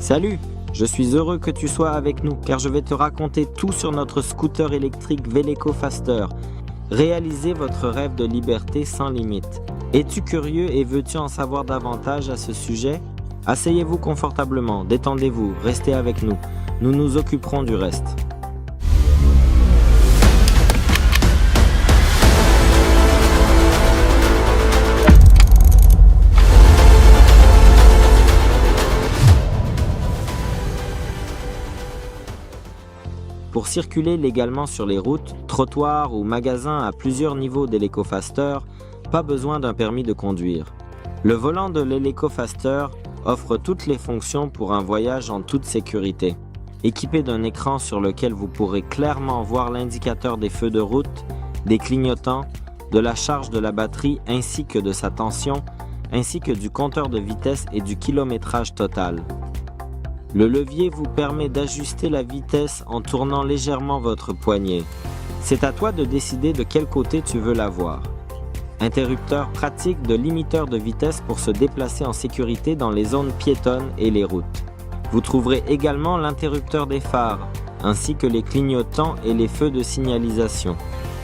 Salut! Je suis heureux que tu sois avec nous car je vais te raconter tout sur notre scooter électrique Veleco Faster. Réalisez votre rêve de liberté sans limite. Es-tu curieux et veux-tu en savoir davantage à ce sujet? Asseyez-vous confortablement, détendez-vous, restez avec nous. Nous nous occuperons du reste. Pour circuler légalement sur les routes, trottoirs ou magasins à plusieurs niveaux d'Elecofaster, pas besoin d'un permis de conduire. Le volant de l'Elecofaster offre toutes les fonctions pour un voyage en toute sécurité. Équipé d'un écran sur lequel vous pourrez clairement voir l'indicateur des feux de route, des clignotants, de la charge de la batterie ainsi que de sa tension, ainsi que du compteur de vitesse et du kilométrage total. Le levier vous permet d'ajuster la vitesse en tournant légèrement votre poignet. C'est à toi de décider de quel côté tu veux l'avoir. Interrupteur pratique de limiteur de vitesse pour se déplacer en sécurité dans les zones piétonnes et les routes. Vous trouverez également l'interrupteur des phares, ainsi que les clignotants et les feux de signalisation.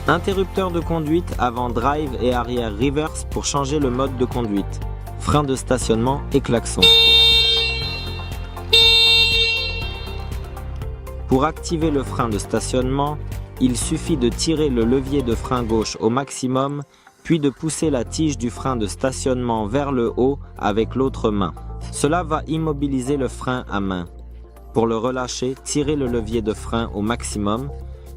Interrupteur de conduite avant drive et arrière reverse pour changer le mode de conduite. Frein de stationnement et klaxon. Pour activer le frein de stationnement, il suffit de tirer le levier de frein gauche au maximum, puis de pousser la tige du frein de stationnement vers le haut avec l'autre main. Cela va immobiliser le frein à main. Pour le relâcher, tirez le levier de frein au maximum,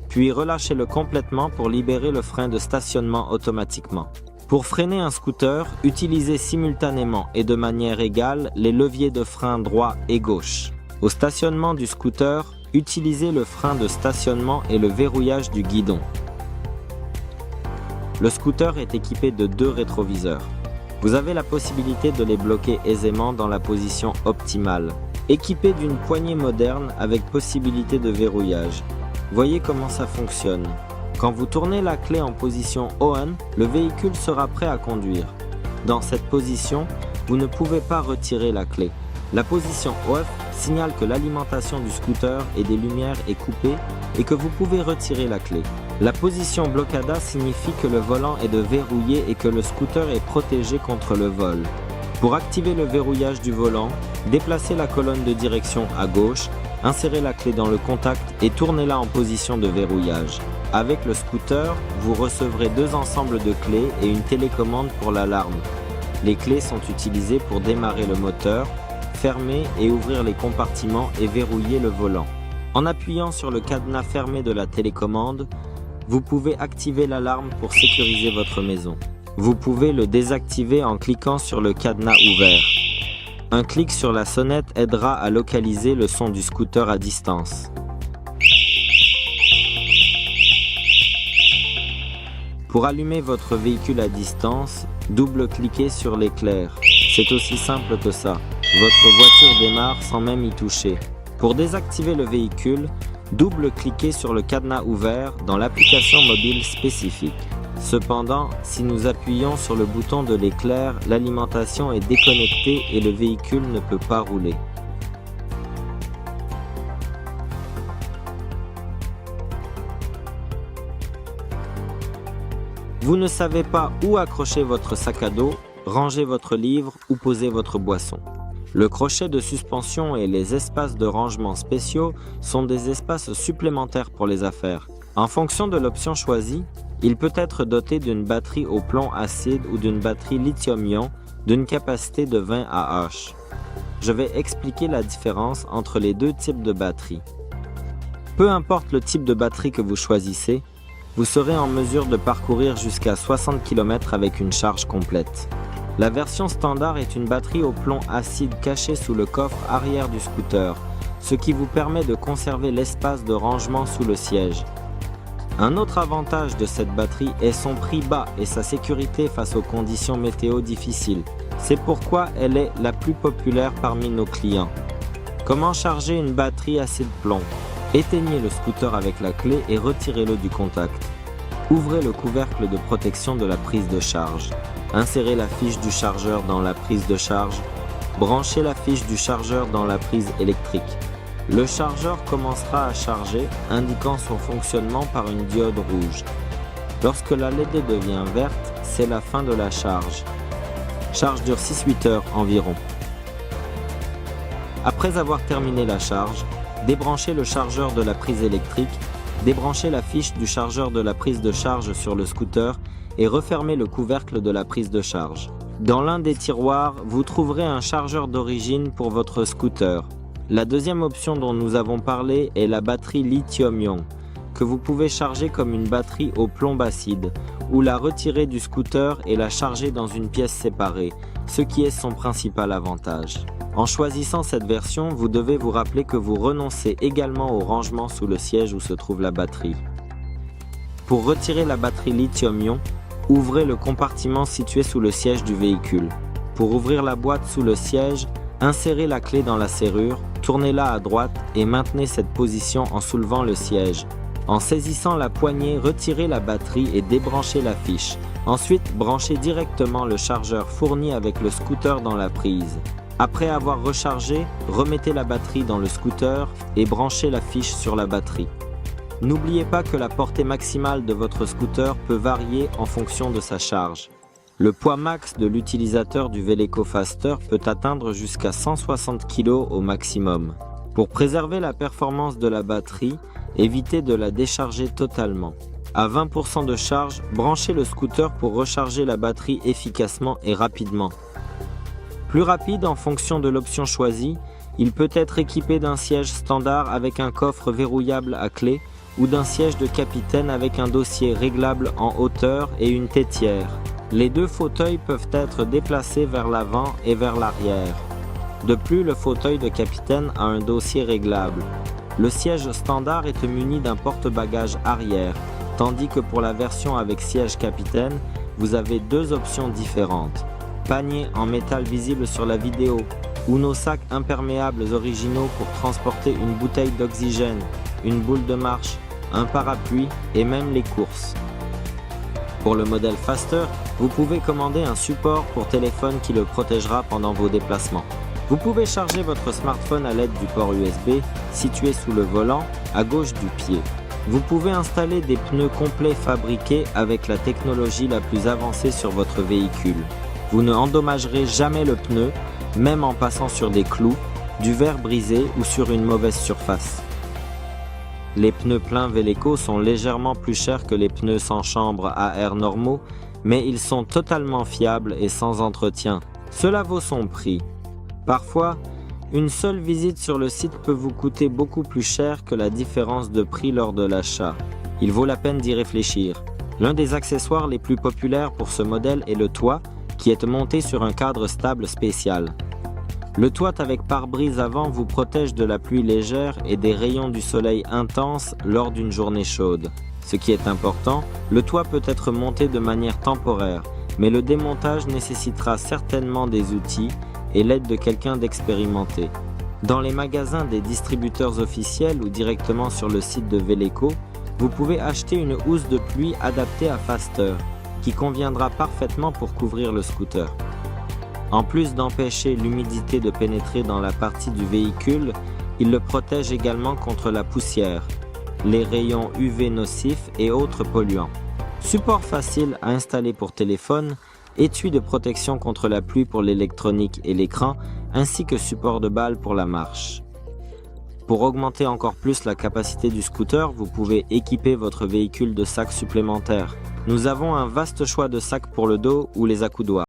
puis relâchez-le complètement pour libérer le frein de stationnement automatiquement. Pour freiner un scooter, utilisez simultanément et de manière égale les leviers de frein droit et gauche. Au stationnement du scooter, utilisez le frein de stationnement et le verrouillage du guidon. Le scooter est équipé de 2 rétroviseurs. Vous avez la possibilité de les bloquer aisément dans la position optimale. Équipé d'une poignée moderne avec possibilité de verrouillage. Voyez comment ça fonctionne. Quand vous tournez la clé en position on, le véhicule sera prêt à conduire. Dans cette position, vous ne pouvez pas retirer la clé. La position off signale que l'alimentation du scooter et des lumières est coupée et que vous pouvez retirer la clé. La position blockada signifie que le volant est verrouillé et que le scooter est protégé contre le vol. Pour activer le verrouillage du volant, déplacez la colonne de direction à gauche, insérez la clé dans le contact et tournez-la en position de verrouillage. Avec le scooter, vous recevrez 2 ensembles de clés et une télécommande pour l'alarme. Les clés sont utilisées pour démarrer le moteur, fermer et ouvrir les compartiments et verrouiller le volant. En appuyant sur le cadenas fermé de la télécommande, vous pouvez activer l'alarme pour sécuriser votre maison. Vous pouvez le désactiver en cliquant sur le cadenas ouvert. Un clic sur la sonnette aidera à localiser le son du scooter à distance. Pour allumer votre véhicule à distance, double-cliquez sur l'éclair. C'est aussi simple que ça. Votre voiture démarre sans même y toucher. Pour désactiver le véhicule, double-cliquez sur le cadenas ouvert dans l'application mobile spécifique. Cependant, si nous appuyons sur le bouton de l'éclair, l'alimentation est déconnectée et le véhicule ne peut pas rouler. Vous ne savez pas où accrocher votre sac à dos, ranger votre livre ou poser votre boisson. Le crochet de suspension et les espaces de rangement spéciaux sont des espaces supplémentaires pour les affaires. En fonction de l'option choisie, il peut être doté d'une batterie au plomb acide ou d'une batterie lithium-ion d'une capacité de 20 Ah. Je vais expliquer la différence entre les 2 types de batteries. Peu importe le type de batterie que vous choisissez, vous serez en mesure de parcourir jusqu'à 60 km avec une charge complète. La version standard est une batterie au plomb acide cachée sous le coffre arrière du scooter, ce qui vous permet de conserver l'espace de rangement sous le siège. Un autre avantage de cette batterie est son prix bas et sa sécurité face aux conditions météo difficiles. C'est pourquoi elle est la plus populaire parmi nos clients. Comment charger une batterie acide plomb? Éteignez le scooter avec la clé et retirez-le du contact. Ouvrez le couvercle de protection de la prise de charge. Insérez la fiche du chargeur dans la prise de charge. branchez la fiche du chargeur dans la prise électrique. Le chargeur commencera à charger, indiquant son fonctionnement par une diode rouge. Lorsque la LED devient verte, c'est la fin de la charge. Charge dure 6-8 heures environ. Après avoir terminé la charge, débranchez le chargeur de la prise électrique, débranchez la fiche du chargeur de la prise de charge sur le scooter et refermez le couvercle de la prise de charge. Dans l'un des tiroirs, vous trouverez un chargeur d'origine pour votre scooter. La deuxième option dont nous avons parlé est la batterie lithium-ion, que vous pouvez charger comme une batterie au plomb acide, ou la retirer du scooter et la charger dans une pièce séparée, ce qui est son principal avantage. En choisissant cette version, vous devez vous rappeler que vous renoncez également au rangement sous le siège où se trouve la batterie. Pour retirer la batterie lithium-ion, ouvrez le compartiment situé sous le siège du véhicule. Pour ouvrir la boîte sous le siège, insérez la clé dans la serrure, tournez-la à droite et maintenez cette position en soulevant le siège. En saisissant la poignée, retirez la batterie et débranchez la fiche. Ensuite, branchez directement le chargeur fourni avec le scooter dans la prise. Après avoir rechargé, remettez la batterie dans le scooter et branchez la fiche sur la batterie. N'oubliez pas que la portée maximale de votre scooter peut varier en fonction de sa charge. Le poids max de l'utilisateur du Veleco Faster peut atteindre jusqu'à 160 kg au maximum. Pour préserver la performance de la batterie, évitez de la décharger totalement. À 20% de charge, branchez le scooter pour recharger la batterie efficacement et rapidement. Plus rapide en fonction de l'option choisie, il peut être équipé d'un siège standard avec un coffre verrouillable à clé ou d'un siège de capitaine avec un dossier réglable en hauteur et une tétière. Les deux fauteuils peuvent être déplacés vers l'avant et vers l'arrière. De plus, le fauteuil de capitaine a un dossier réglable. Le siège standard est muni d'un porte-bagages arrière, tandis que pour la version avec siège capitaine, vous avez deux options différentes. Panier en métal visible sur la vidéo ou nos sacs imperméables originaux pour transporter une bouteille d'oxygène, une boule de marche, un parapluie et même les courses. Pour le modèle Faster, vous pouvez commander un support pour téléphone qui le protégera pendant vos déplacements. Vous pouvez charger votre smartphone à l'aide du port USB situé sous le volant à gauche du pied. Vous pouvez installer des pneus complets fabriqués avec la technologie la plus avancée sur votre véhicule. Vous ne endommagerez jamais le pneu, même en passant sur des clous, du verre brisé ou sur une mauvaise surface. Les pneus pleins Veleco sont légèrement plus chers que les pneus sans chambre à air normaux, mais ils sont totalement fiables et sans entretien. Cela vaut son prix. Parfois, une seule visite sur le site peut vous coûter beaucoup plus cher que la différence de prix lors de l'achat. Il vaut la peine d'y réfléchir. L'un des accessoires les plus populaires pour ce modèle est le toit, qui est monté sur un cadre stable spécial. Le toit avec pare-brise avant vous protège de la pluie légère et des rayons du soleil intenses lors d'une journée chaude. Ce qui est important, le toit peut être monté de manière temporaire, mais le démontage nécessitera certainement des outils et l'aide de quelqu'un d'expérimenté. Dans les magasins des distributeurs officiels ou directement sur le site de Veleco, vous pouvez acheter une housse de pluie adaptée à Faster, qui conviendra parfaitement pour couvrir le scooter. En plus d'empêcher l'humidité de pénétrer dans la partie du véhicule, il le protège également contre la poussière, les rayons UV nocifs et autres polluants. Support facile à installer pour téléphone, étui de protection contre la pluie pour l'électronique et l'écran, ainsi que support de balle pour la marche. Pour augmenter encore plus la capacité du scooter, vous pouvez équiper votre véhicule de sacs supplémentaires. Nous avons un vaste choix de sacs pour le dos ou les accoudoirs.